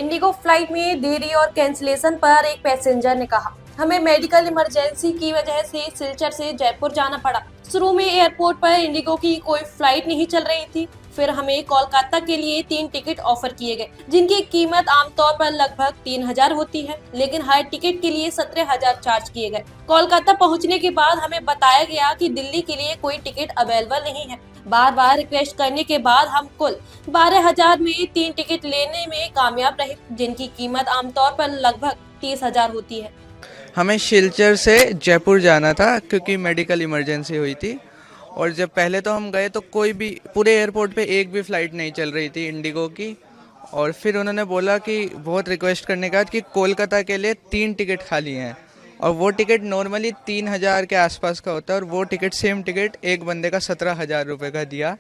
Indigo flight में देरी और कैंसिलेशन पर एक पैसेंजर ने कहा, हमें मेडिकल इमरजेंसी की वजह से सिलचर से जयपुर जाना पड़ा। शुरू में एयरपोर्ट पर इंडिगो की कोई फ्लाइट नहीं चल रही थी। फिर हमें कोलकाता के लिए 3 टिकट ऑफर किए गए, जिनकी कीमत आमतौर पर लगभग 3000 होती है, लेकिन हर टिकट के लिए 17000 चार्ज किए गए। कोलकाता पहुंचने के बाद हमें बताया गया कि दिल्ली के लिए कोई टिकट अवेलेबल नहीं है। बार बार रिक्वेस्ट करने के बाद हम कुल 12000 में 3 टिकट लेने में कामयाब रहे, जिनकी कीमत आमतौर पर लगभग 30000 होती है। हमें सिलचर से जयपुर जाना था क्योंकि मेडिकल इमरजेंसी हुई थी। और जब पहले तो हम गए तो कोई भी पूरे एयरपोर्ट पे एक भी फ़्लाइट नहीं चल रही थी इंडिगो की। और फिर उन्होंने बोला कि बहुत रिक्वेस्ट करने के बाद कि कोलकाता के लिए 3 टिकट खाली हैं, और वो टिकट नॉर्मली 3000 के आसपास का होता है, और वो टिकट सेम टिकट एक बंदे का 17000 रुपये का दिया।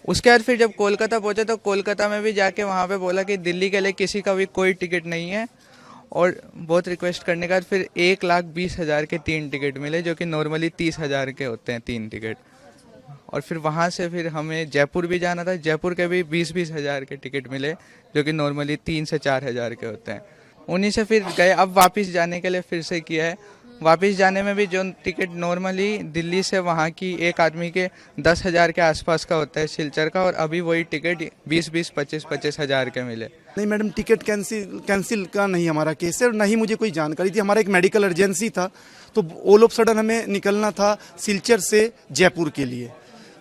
उसके बाद फिर जब कोलकाता पहुँचे तो कोलकाता में भी जाके वहाँ पे बोला कि दिल्ली के लिए किसी का भी कोई टिकट नहीं है। और बहुत रिक्वेस्ट करने के बाद फिर 1,20,000 के 3 टिकट मिले, जो कि नॉर्मली 30,000 के होते हैं 3 टिकट। और फिर वहाँ से फिर हमें जयपुर भी जाना था, जयपुर के भी 20-20 हज़ार के टिकट मिले, जो कि नॉर्मली 3 से 4 हज़ार के होते हैं। उन्हीं से फिर गए। अब वापस जाने के लिए फिर से किया है। वापस जाने में भी जो टिकट नॉर्मली दिल्ली से वहाँ की एक आदमी के 10,000 के आसपास का होता है सिलचर का, और अभी वही टिकट 20-20, 25-25 हज़ार के मिले। नहीं मैडम, टिकट कैंसिल का नहीं हमारा केस है, और ना ही मुझे कोई जानकारी थी। हमारा एक मेडिकल इमरजेंसी था, तो ऑल ऑफ सडन हमें निकलना था सिलचर से जयपुर के लिए।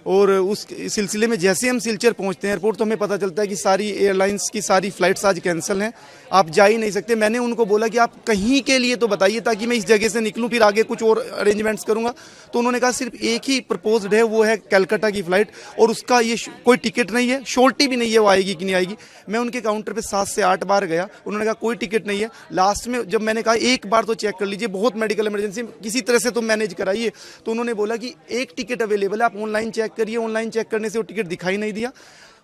और उस सिलसिले में जैसे हम सिलचर पहुंचते हैं एयरपोर्ट, तो हमें पता चलता है कि सारी एयरलाइंस की सारी फ्लाइट्स आज कैंसिल हैं, आप जा ही नहीं सकते। मैंने उनको बोला कि आप कहीं के लिए तो बताइए ताकि मैं इस जगह से निकलूं, फिर आगे कुछ और अरेंजमेंट्स करूंगा। तो उन्होंने कहा सिर्फ एक ही प्रपोज्ड है, वो है कलकत्ता की फ़्लाइट, और उसका ये कोई टिकट नहीं है, श्योरिटी भी नहीं है वो आएगी कि नहीं आएगी। मैं उनके काउंटर पर 7 से 8 बार गया, उन्होंने कहा कोई टिकट नहीं है। लास्ट में जब मैंने कहा एक बार तो चेक कर लीजिए, बहुत मेडिकल इमरजेंसी किसी तरह से तो मैनेज कराइए, तो उन्होंने बोला कि एक टिकट अवेलेबल है, आप ऑनलाइन चेक करिए। ऑनलाइन चेक करने से वो टिकट दिखाई नहीं दिया।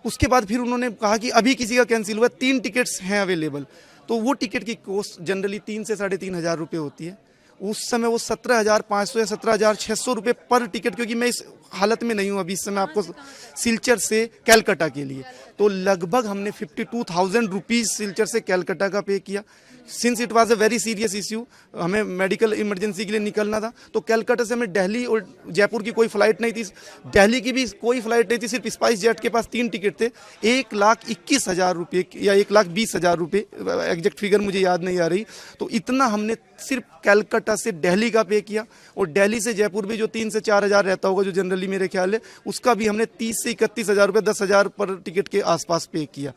उसके बाद फिर उन्होंने कहा कि अभी किसी का कैंसिल हुआ, 3 टिकट्स हैं अवेलेबल। तो वो टिकट की कॉस्ट जनरली 3 से 3,500 रुपये होती है। उस समय वो 17,500 या 17,600 रुपये पर टिकट, क्योंकि मैं इस हालत में नहीं हूँ अभी इस समय आपको सिलचर से कलकत्ता के लिए, तो लगभग हमने 52,000 रुपीज़ सिलचर से कलकत्ता का पे किया। Since it was a very serious issue, हमें मेडिकल इमरजेंसी के लिए निकलना था, तो कलकत्ता से हमें दिल्ली और जयपुर की कोई फ़्लाइट नहीं थी, दिल्ली की भी कोई फ़्लाइट नहीं थी। सिर्फ स्पाइस जेट के पास 3 टिकट थे, 1,21,000 रुपये या 1,20,000 रुपये, एग्जैक्ट फिगर मुझे याद नहीं आ रही। तो इतना हमने सिर्फ कलकत्ता से दिल्ली का पे किया, और दिल्ली से जयपुर भी जो 3 से 4 हज़ार रहता होगा, जो जनरली मेरे ख्याल है, उसका भी हमने 30 से 31,000 रुपये, 10,000 पर टिकट के आसपास पे किया।